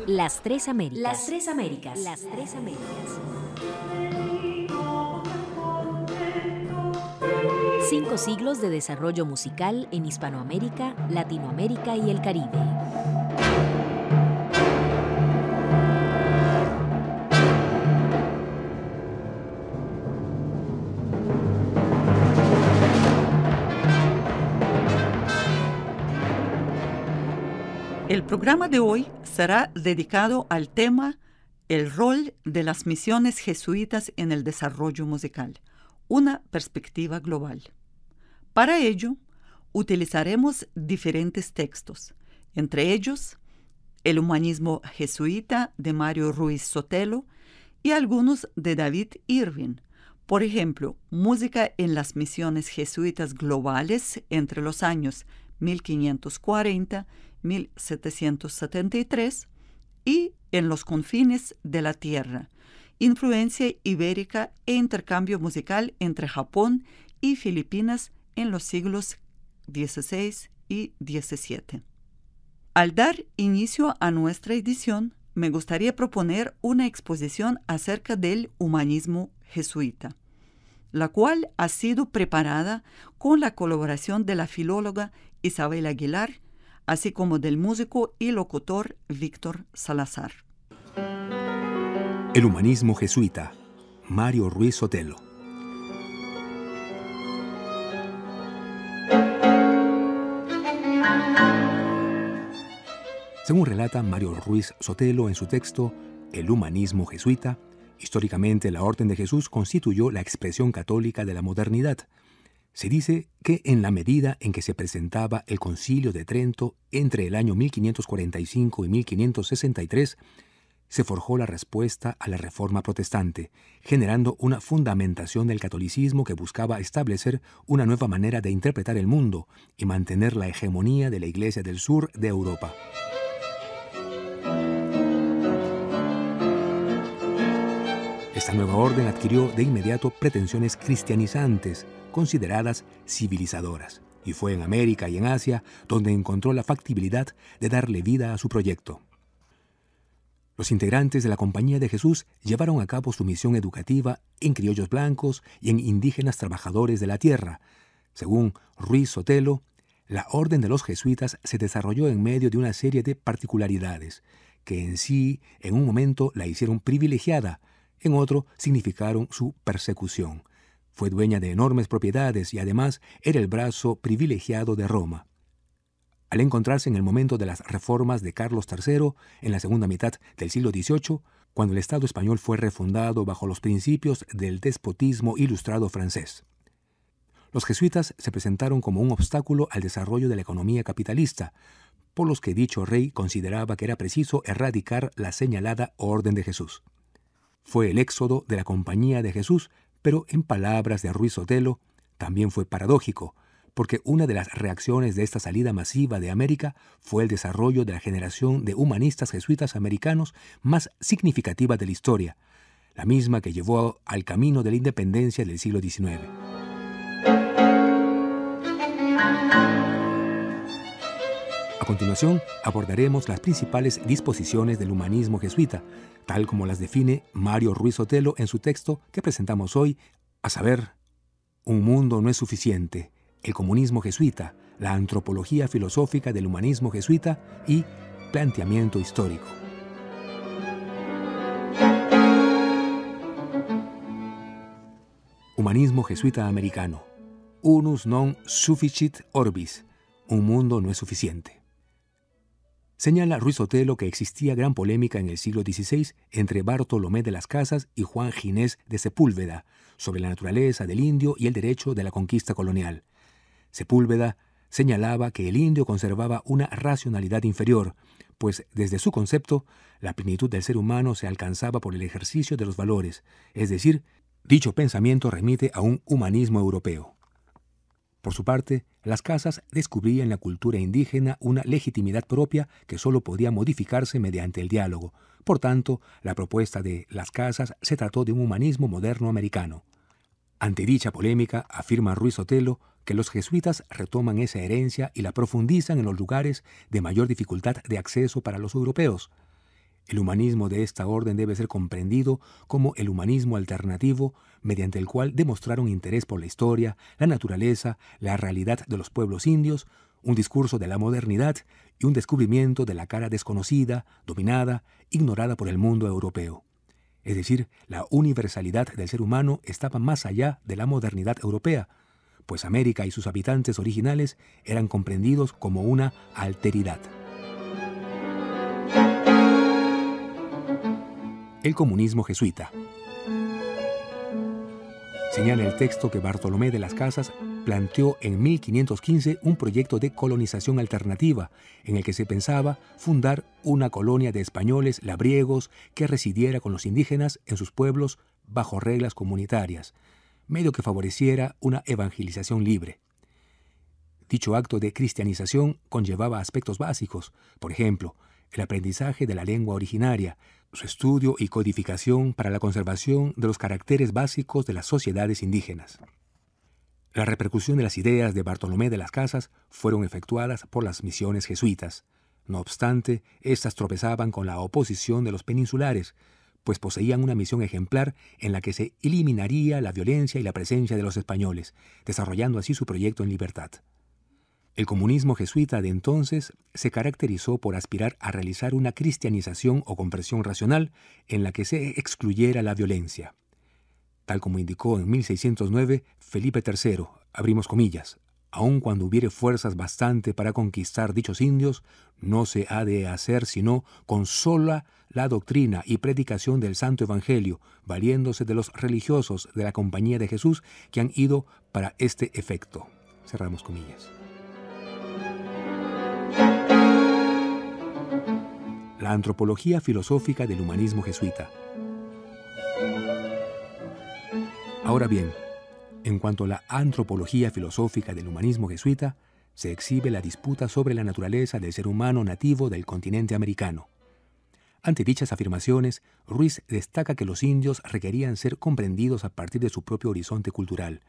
Las Tres Américas. Las Tres Américas. Las Tres Américas. 5 siglos de desarrollo musical en Hispanoamérica, Latinoamérica y el Caribe. El programa de hoy será dedicado al tema El rol de las misiones jesuitas en el desarrollo musical, una perspectiva global. Para ello, utilizaremos diferentes textos, entre ellos El humanismo jesuita de Mario Ruiz Sotelo y algunos de David Irving. Por ejemplo, Música en las misiones jesuitas globales entre los años 1540-1773 y En los confines de la tierra, influencia ibérica e intercambio musical entre Japón y Filipinas en los siglos XVI y XVII. Al dar inicio a nuestra edición, me gustaría proponer una exposición acerca del humanismo jesuita, la cual ha sido preparada con la colaboración de la filóloga Isabel Aguilar, así como del músico y locutor Víctor Salazar. El humanismo jesuita, Mario Ruiz Sotelo. Según relata Mario Ruiz Sotelo en su texto El humanismo jesuita, históricamente la Orden de Jesús constituyó la expresión católica de la modernidad. Se dice que en la medida en que se presentaba el Concilio de Trento entre el año 1545 y 1563, se forjó la respuesta a la Reforma protestante, generando una fundamentación del catolicismo que buscaba establecer una nueva manera de interpretar el mundo y mantener la hegemonía de la Iglesia del Sur de Europa. Esta nueva orden adquirió de inmediato pretensiones cristianizantes, consideradas civilizadoras, y fue en América y en Asia donde encontró la factibilidad de darle vida a su proyecto. Los integrantes de la Compañía de Jesús llevaron a cabo su misión educativa en criollos blancos y en indígenas trabajadores de la tierra. Según Ruiz Sotelo, la Orden de los Jesuitas se desarrolló en medio de una serie de particularidades que en sí, en un momento, la hicieron privilegiada, en otro significaron su persecución. Fue dueña de enormes propiedades y además era el brazo privilegiado de Roma. Al encontrarse en el momento de las reformas de Carlos III, en la segunda mitad del siglo XVIII, cuando el Estado español fue refundado bajo los principios del despotismo ilustrado francés. Los jesuitas se presentaron como un obstáculo al desarrollo de la economía capitalista, por los que dicho rey consideraba que era preciso erradicar la señalada Orden de Jesús. Fue el éxodo de la Compañía de Jesús, pero en palabras de Ruiz Sotelo, también fue paradójico, porque una de las reacciones de esta salida masiva de América fue el desarrollo de la generación de humanistas jesuitas americanos más significativa de la historia, la misma que llevó al camino de la independencia del siglo XIX. A continuación, abordaremos las principales disposiciones del humanismo jesuita, tal como las define Mario Ruiz Sotelo en su texto que presentamos hoy, a saber, Un mundo no es suficiente, el comunismo jesuita, la antropología filosófica del humanismo jesuita y planteamiento histórico. Humanismo jesuita americano. Unus non sufficit orbis. Un mundo no es suficiente. Señala Ruiz Sotelo que existía gran polémica en el siglo XVI entre Bartolomé de las Casas y Juan Ginés de Sepúlveda sobre la naturaleza del indio y el derecho de la conquista colonial. Sepúlveda señalaba que el indio conservaba una racionalidad inferior, pues desde su concepto, la plenitud del ser humano se alcanzaba por el ejercicio de los valores, es decir, dicho pensamiento remite a un humanismo europeo. Por su parte, las Casas descubrían en la cultura indígena una legitimidad propia que solo podía modificarse mediante el diálogo. Por tanto, la propuesta de las Casas se trató de un humanismo moderno americano. Ante dicha polémica, afirma Ruiz Sotelo que los jesuitas retoman esa herencia y la profundizan en los lugares de mayor dificultad de acceso para los europeos. El humanismo de esta orden debe ser comprendido como el humanismo alternativo, mediante el cual demostraron interés por la historia, la naturaleza, la realidad de los pueblos indios, un discurso de la modernidad y un descubrimiento de la cara desconocida, dominada, ignorada por el mundo europeo. Es decir, la universalidad del ser humano estaba más allá de la modernidad europea, pues América y sus habitantes originales eran comprendidos como una alteridad. El comunismo jesuita. Señala el texto que Bartolomé de las Casas planteó en 1515 un proyecto de colonización alternativa en el que se pensaba fundar una colonia de españoles labriegos que residiera con los indígenas en sus pueblos bajo reglas comunitarias, medio que favoreciera una evangelización libre. Dicho acto de cristianización conllevaba aspectos básicos, por ejemplo, el aprendizaje de la lengua originaria, su estudio y codificación para la conservación de los caracteres básicos de las sociedades indígenas. La repercusión de las ideas de Bartolomé de las Casas fueron efectuadas por las misiones jesuitas. No obstante, éstas tropezaban con la oposición de los peninsulares, pues poseían una misión ejemplar en la que se eliminaría la violencia y la presencia de los españoles, desarrollando así su proyecto en libertad. El comunismo jesuita de entonces se caracterizó por aspirar a realizar una cristianización o conversión racional en la que se excluyera la violencia. Tal como indicó en 1609 Felipe III, abrimos comillas, aun cuando hubiere fuerzas bastante para conquistar dichos indios, no se ha de hacer sino con sola la doctrina y predicación del Santo Evangelio, valiéndose de los religiosos de la Compañía de Jesús que han ido para este efecto. Cerramos comillas. La antropología filosófica del humanismo jesuita. Ahora bien, en cuanto a la antropología filosófica del humanismo jesuita, se exhibe la disputa sobre la naturaleza del ser humano nativo del continente americano. Ante dichas afirmaciones, Ruiz destaca que los indios requerían ser comprendidos a partir de su propio horizonte cultural,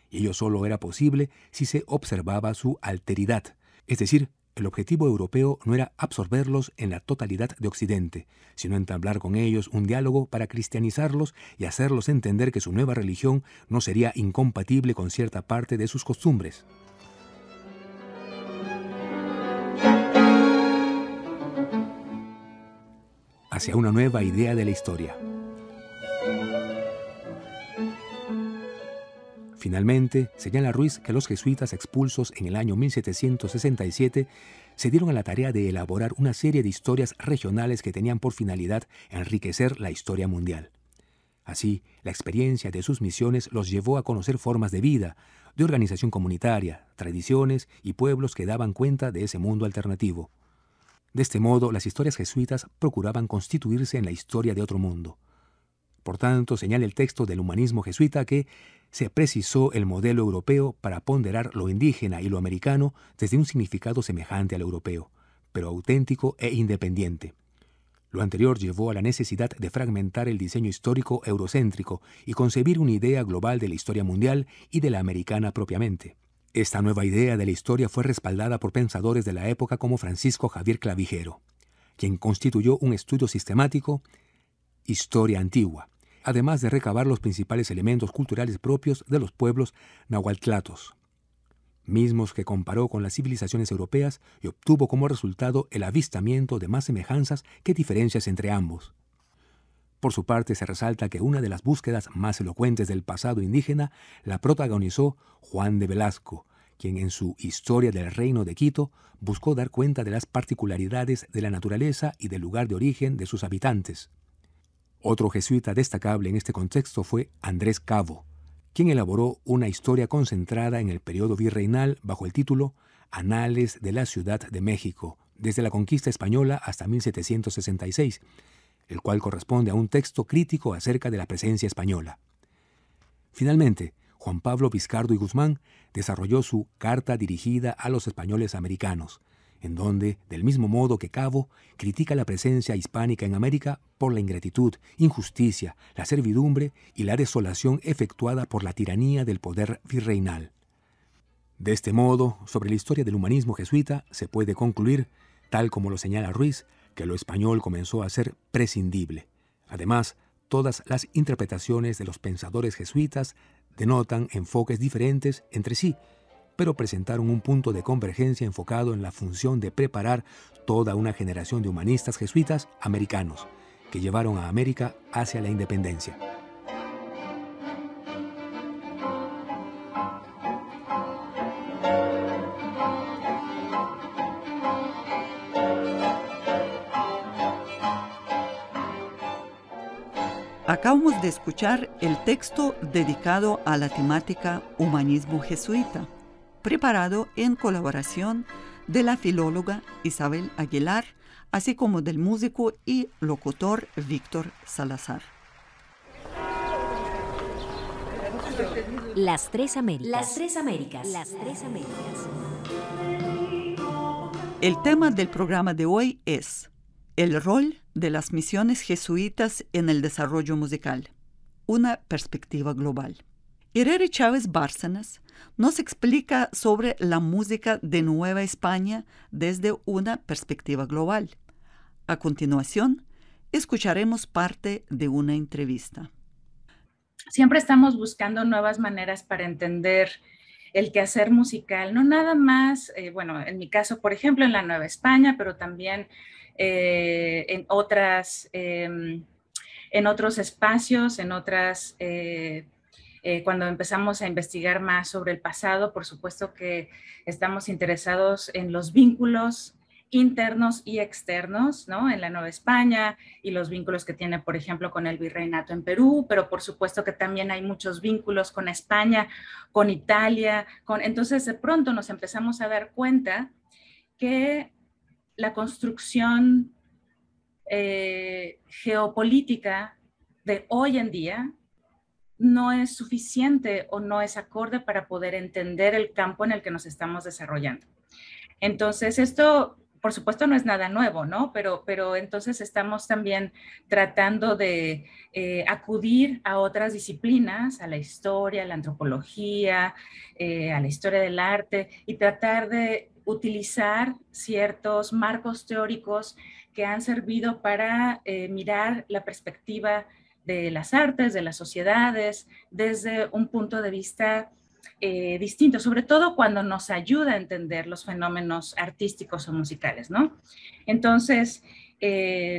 y ello solo era posible si se observaba su alteridad, es decir, el objetivo europeo no era absorberlos en la totalidad de Occidente, sino entablar con ellos un diálogo para cristianizarlos y hacerlos entender que su nueva religión no sería incompatible con cierta parte de sus costumbres. Hacia una nueva idea de la historia. Finalmente, señala Ruiz que los jesuitas expulsos en el año 1767 se dieron a la tarea de elaborar una serie de historias regionales que tenían por finalidad enriquecer la historia mundial. Así, la experiencia de sus misiones los llevó a conocer formas de vida, de organización comunitaria, tradiciones y pueblos que daban cuenta de ese mundo alternativo. De este modo, las historias jesuitas procuraban constituirse en la historia de otro mundo. Por tanto, señala el texto del humanismo jesuita que se precisó el modelo europeo para ponderar lo indígena y lo americano desde un significado semejante al europeo, pero auténtico e independiente. Lo anterior llevó a la necesidad de fragmentar el diseño histórico eurocéntrico y concebir una idea global de la historia mundial y de la americana propiamente. Esta nueva idea de la historia fue respaldada por pensadores de la época como Francisco Javier Clavijero, quien constituyó un estudio sistemático, Historia Antigua, además de recabar los principales elementos culturales propios de los pueblos nahuatlatos, mismos que comparó con las civilizaciones europeas y obtuvo como resultado el avistamiento de más semejanzas que diferencias entre ambos. Por su parte, se resalta que una de las búsquedas más elocuentes del pasado indígena la protagonizó Juan de Velasco, quien en su Historia del Reino de Quito buscó dar cuenta de las particularidades de la naturaleza y del lugar de origen de sus habitantes. Otro jesuita destacable en este contexto fue Andrés Cabo, quien elaboró una historia concentrada en el periodo virreinal bajo el título Anales de la Ciudad de México, desde la conquista española hasta 1766, el cual corresponde a un texto crítico acerca de la presencia española. Finalmente, Juan Pablo Vizcardo y Guzmán desarrolló su Carta dirigida a los españoles americanos, en donde, del mismo modo que Cabo, critica la presencia hispánica en América por la ingratitud, injusticia, la servidumbre y la desolación efectuada por la tiranía del poder virreinal. De este modo, sobre la historia del humanismo jesuita se puede concluir, tal como lo señala Ruiz, que lo español comenzó a ser prescindible. Además, todas las interpretaciones de los pensadores jesuitas denotan enfoques diferentes entre sí, pero presentaron un punto de convergencia enfocado en la función de preparar toda una generación de humanistas jesuitas americanos que llevaron a América hacia la independencia. Acabamos de escuchar el texto dedicado a la temática humanismo jesuita, preparado en colaboración de la filóloga Isabel Aguilar, así como del músico y locutor Víctor Salazar. Las Tres Américas. Las Tres Américas. Las Tres Américas. El tema del programa de hoy es el rol de las misiones jesuitas en el desarrollo musical, una perspectiva global. Ireri Chávez Bárcenas nos explica sobre la música de Nueva España desde una perspectiva global. A continuación, escucharemos parte de una entrevista. Siempre estamos buscando nuevas maneras para entender el quehacer musical, no nada más, bueno, en mi caso, por ejemplo, en la Nueva España, pero también en otros espacios, cuando empezamos a investigar más sobre el pasado, por supuesto que estamos interesados en los vínculos internos y externos, ¿no? En la Nueva España y los vínculos que tiene, por ejemplo, con el virreinato en Perú, pero por supuesto que también hay muchos vínculos con España, con Italia, entonces de pronto nos empezamos a dar cuenta que la construcción geopolítica de hoy en día no es suficiente o no es acorde para poder entender el campo en el que nos estamos desarrollando. Entonces, esto, por supuesto, no es nada nuevo, ¿no? Pero entonces estamos también tratando de acudir a otras disciplinas, a la historia, a la antropología, a la historia del arte, y tratar de utilizar ciertos marcos teóricos que han servido para mirar la perspectiva de las artes, de las sociedades, desde un punto de vista distinto, sobre todo cuando nos ayuda a entender los fenómenos artísticos o musicales, ¿no? Entonces,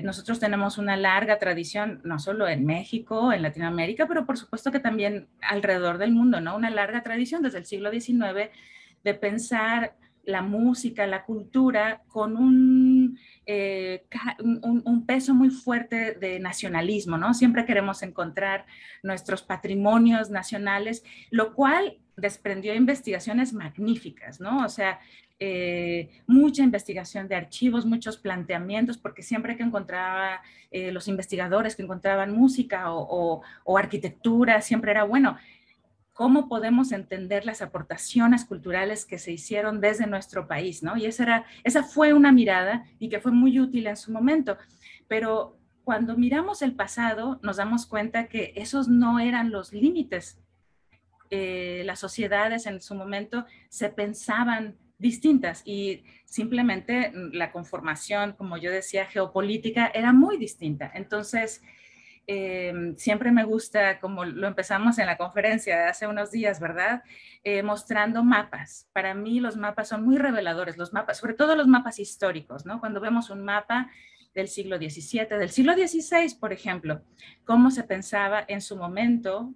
nosotros tenemos una larga tradición, no solo en México, en Latinoamérica, pero por supuesto que también alrededor del mundo, ¿no? Una larga tradición desde el siglo XIX de pensar la música, la cultura, con un peso muy fuerte de nacionalismo, ¿no? Siempre queremos encontrar nuestros patrimonios nacionales, lo cual desprendió investigaciones magníficas, ¿no? O sea, mucha investigación de archivos, muchos planteamientos, porque siempre que encontraba los investigadores que encontraban música o arquitectura, siempre era, bueno, ¿cómo podemos entender las aportaciones culturales que se hicieron desde nuestro país, ¿no? Y esa fue una mirada y que fue muy útil en su momento. Pero cuando miramos el pasado, nos damos cuenta que esos no eran los límites. Las sociedades en su momento se pensaban distintas y simplemente la conformación, como yo decía, geopolítica era muy distinta. Entonces, siempre me gusta, como lo empezamos en la conferencia hace unos días, ¿verdad? Mostrando mapas. Para mí los mapas son muy reveladores, los mapas, sobre todo los mapas históricos, ¿no? Cuando vemos un mapa del siglo XVII, del siglo XVI, por ejemplo, cómo se pensaba en su momento,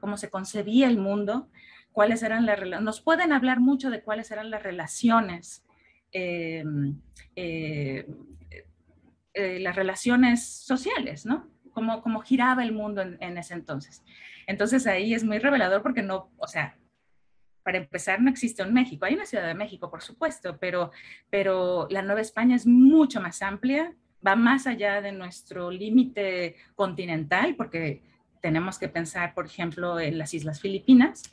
cómo se concebía el mundo, cuáles eran las relaciones, nos pueden hablar mucho de cuáles eran las relaciones sociales, ¿no? Cómo giraba el mundo en ese entonces. Entonces ahí es muy revelador porque no, o sea, para empezar no existe un México. Hay una Ciudad de México, por supuesto, pero la Nueva España es mucho más amplia, va más allá de nuestro límite continental, porque tenemos que pensar, por ejemplo, en las Islas Filipinas,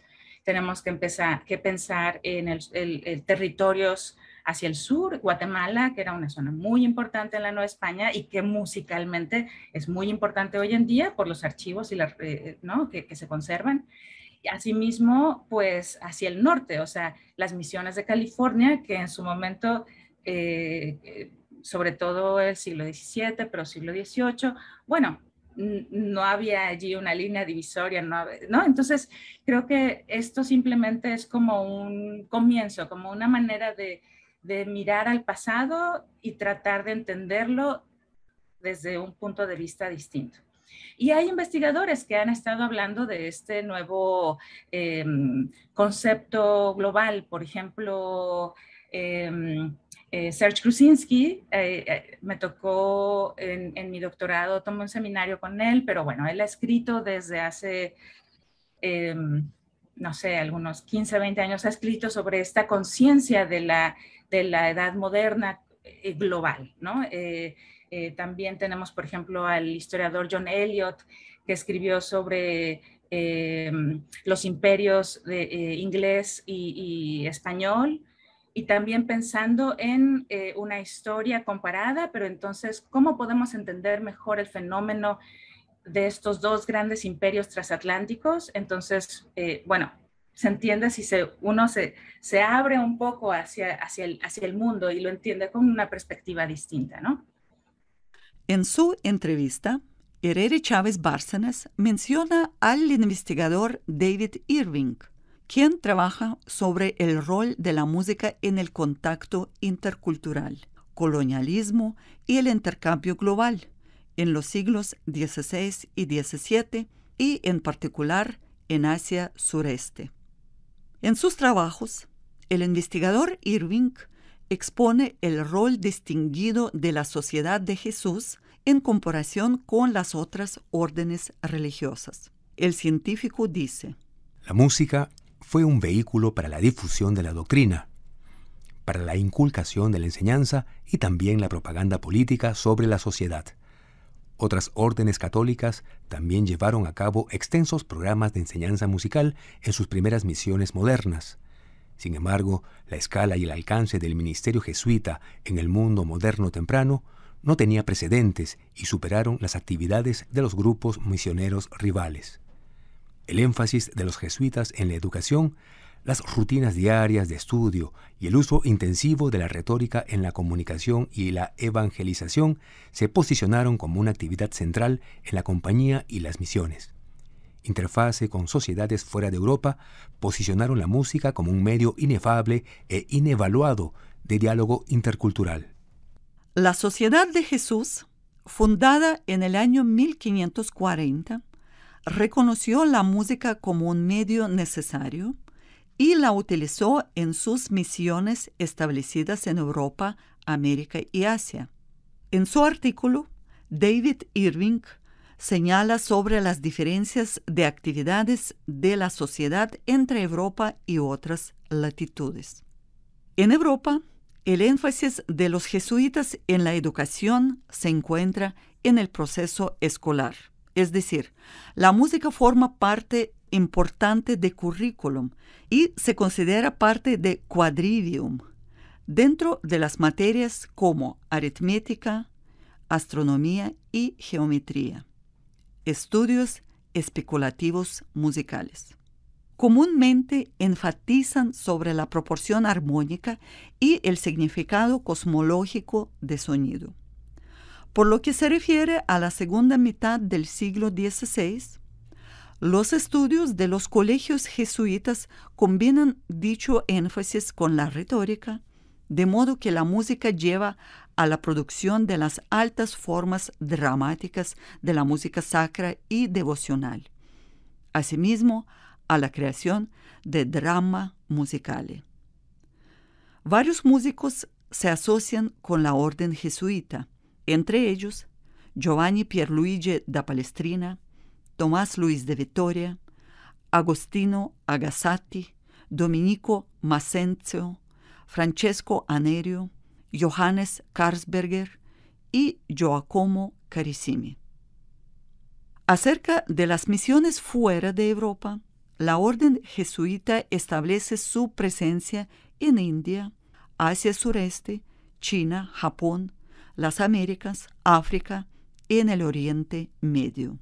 tenemos que pensar en el territorios hacia el sur, Guatemala, que era una zona muy importante en la Nueva España y que musicalmente es muy importante hoy en día por los archivos y ¿no? que se conservan. Asimismo, pues hacia el norte, o sea, las misiones de California, que en su momento, sobre todo el siglo XVII, pero siglo XVIII, bueno, no había allí una línea divisoria, ¿no? Entonces, creo que esto simplemente es como un comienzo, como una manera de mirar al pasado y tratar de entenderlo desde un punto de vista distinto. Y hay investigadores que han estado hablando de este nuevo concepto global. Por ejemplo, Serge Krusinski, me tocó en mi doctorado, tomé un seminario con él, pero bueno, él ha escrito desde hace, no sé, algunos 15, 20 años, ha escrito sobre esta conciencia de la edad moderna global, ¿no? También tenemos, por ejemplo, al historiador John Eliot, que escribió sobre los imperios de inglés y español, y también pensando en una historia comparada, pero entonces, ¿cómo podemos entender mejor el fenómeno de estos dos grandes imperios transatlánticos? Entonces, bueno, se entiende si uno se abre un poco hacia el mundo y lo entiende con una perspectiva distinta, ¿no? En su entrevista, Herrera Chávez Bárcenas menciona al investigador David Irving, quien trabaja sobre el rol de la música en el contacto intercultural, colonialismo y el intercambio global en los siglos XVI y XVII y en particular en Asia Sureste. En sus trabajos, el investigador Irving expone el rol distinguido de la Sociedad de Jesús en comparación con las otras órdenes religiosas. El científico dice: la música fue un vehículo para la difusión de la doctrina, para la inculcación de la enseñanza y también la propaganda política sobre la sociedad. Otras órdenes católicas también llevaron a cabo extensos programas de enseñanza musical en sus primeras misiones modernas. Sin embargo, la escala y el alcance del ministerio jesuita en el mundo moderno temprano no tenía precedentes y superaron las actividades de los grupos misioneros rivales. El énfasis de los jesuitas en la educación, las rutinas diarias de estudio y el uso intensivo de la retórica en la comunicación y la evangelización se posicionaron como una actividad central en la compañía y las misiones. Interfase con sociedades fuera de Europa, posicionaron la música como un medio inefable e inevaluado de diálogo intercultural. La Sociedad de Jesús, fundada en el año 1540, reconoció la música como un medio necesario y la utilizó en sus misiones establecidas en Europa, América y Asia. En su artículo, David Irving señala sobre las diferencias de actividades de la sociedad entre Europa y otras latitudes. En Europa, el énfasis de los jesuitas en la educación se encuentra en el proceso escolar, es decir, la música forma parte importante de currículum y se considera parte de quadrivium dentro de las materias como aritmética, astronomía y geometría. Estudios especulativos musicales. Comúnmente enfatizan sobre la proporción armónica y el significado cosmológico de sonido. Por lo que se refiere a la segunda mitad del siglo XVI, los estudios de los colegios jesuitas combinan dicho énfasis con la retórica, de modo que la música lleva a la producción de las altas formas dramáticas de la música sacra y devocional, asimismo a la creación de drama musicale. Varios músicos se asocian con la orden jesuita, entre ellos Giovanni Pierluigi da Palestrina, Tomás Luis de Vittoria, Agostino Agassati, Domenico Massenzio, Francesco Anerio, Johannes Karlsberger y Giacomo Carissimi. Acerca de las misiones fuera de Europa, la orden jesuita establece su presencia en India, Asia Sureste, China, Japón, las Américas, África y en el Oriente Medio.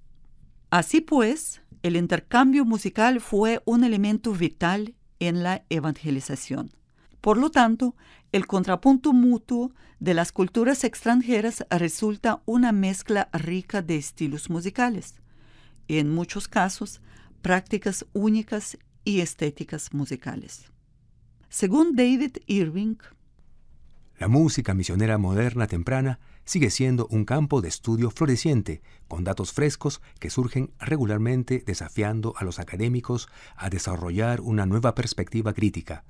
Así pues, el intercambio musical fue un elemento vital en la evangelización. Por lo tanto, el contrapunto mutuo de las culturas extranjeras resulta una mezcla rica de estilos musicales, y en muchos casos, prácticas únicas y estéticas musicales. Según David Irving, la música misionera moderna temprana sigue siendo un campo de estudio floreciente, con datos frescos que surgen regularmente desafiando a los académicos a desarrollar una nueva perspectiva crítica.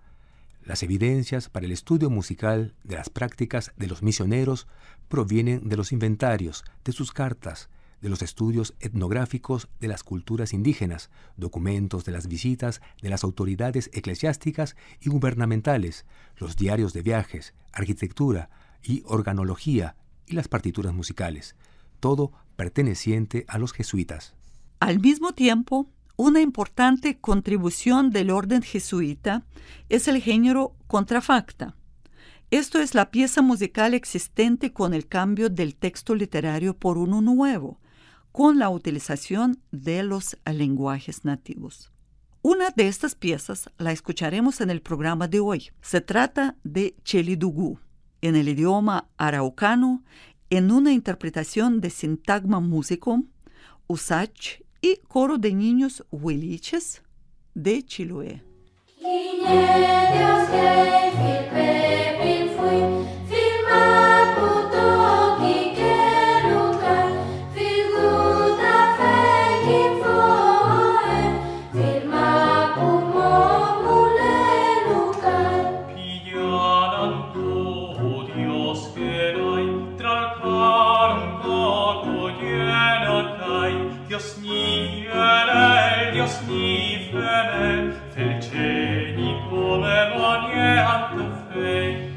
Las evidencias para el estudio musical de las prácticas de los misioneros provienen de los inventarios, de sus cartas, de los estudios etnográficos de las culturas indígenas, documentos de las visitas de las autoridades eclesiásticas y gubernamentales, los diarios de viajes, arquitectura y organología y las partituras musicales, todo perteneciente a los jesuitas. Al mismo tiempo, una importante contribución del orden jesuita es el género contrafacta. Esto es la pieza musical existente con el cambio del texto literario por uno nuevo, con la utilización de los lenguajes nativos. Una de estas piezas la escucharemos en el programa de hoy. Se trata de Chelidugú, en el idioma araucano, en una interpretación de Sintagma Musicum, Usach y coro de niños huiliches de Chiloé. Felice come ogni altro fei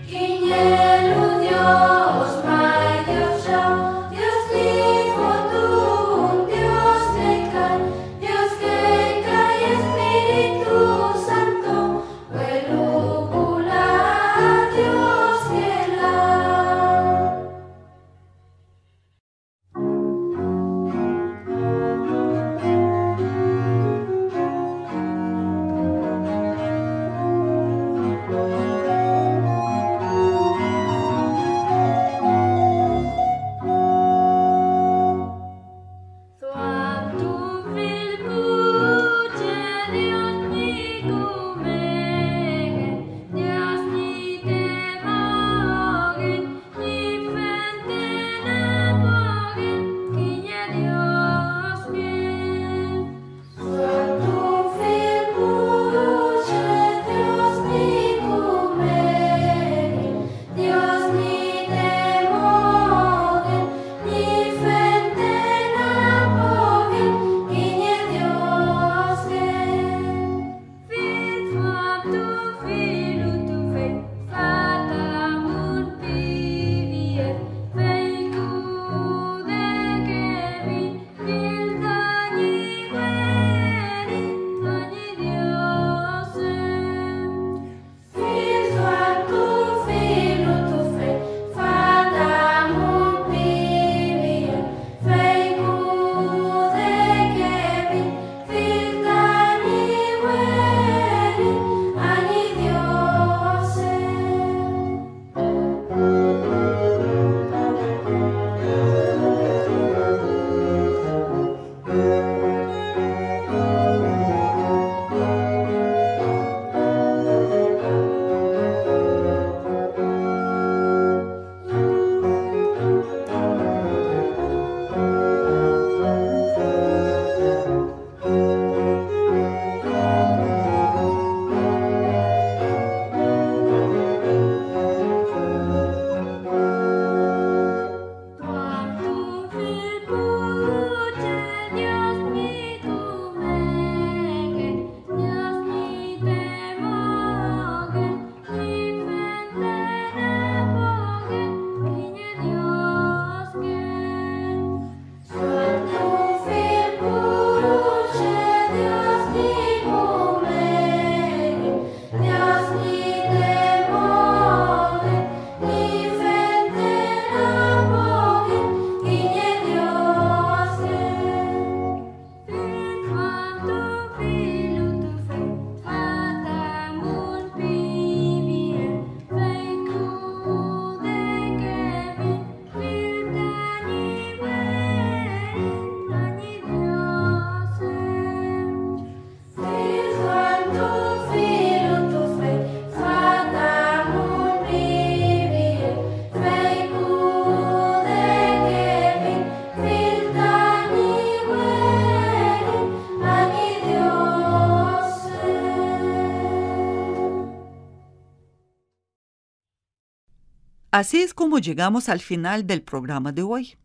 Así es como llegamos al final del programa de hoy,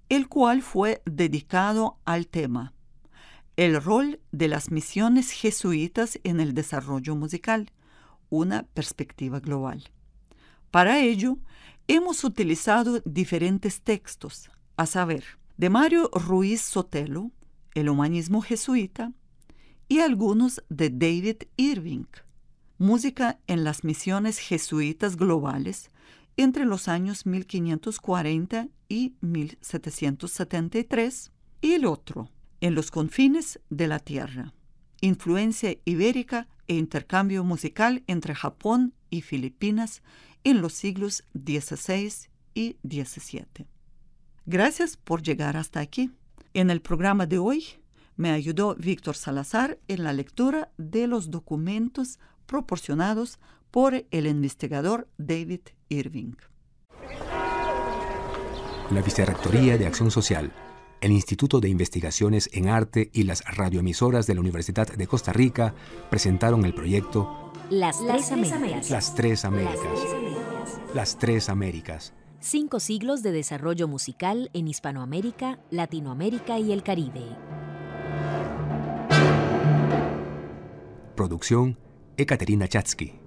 el cual fue dedicado al tema el rol de las misiones jesuitas en el desarrollo musical, una perspectiva global. Para ello, hemos utilizado diferentes textos, a saber, de Mario Ruiz Sotelo, El humanismo jesuita, y algunos de David Irving, Música en las misiones jesuitas globales entre los años 1540 y 1773, y el otro, En los confines de la tierra, Influencia ibérica e intercambio musical entre Japón y Filipinas en los siglos XVI y XVII. Gracias por llegar hasta aquí. En el programa de hoy me ayudó Víctor Salazar en la lectura de los documentos proporcionados por el investigador David Irving. La Vicerrectoría de Acción Social, el Instituto de Investigaciones en Arte y las radioemisoras de la Universidad de Costa Rica presentaron el proyecto Las Tres Américas. Las Tres Américas. Las Tres Américas. 5 siglos de desarrollo musical en Hispanoamérica, Latinoamérica y el Caribe. Producción, Ekaterina Chatsky.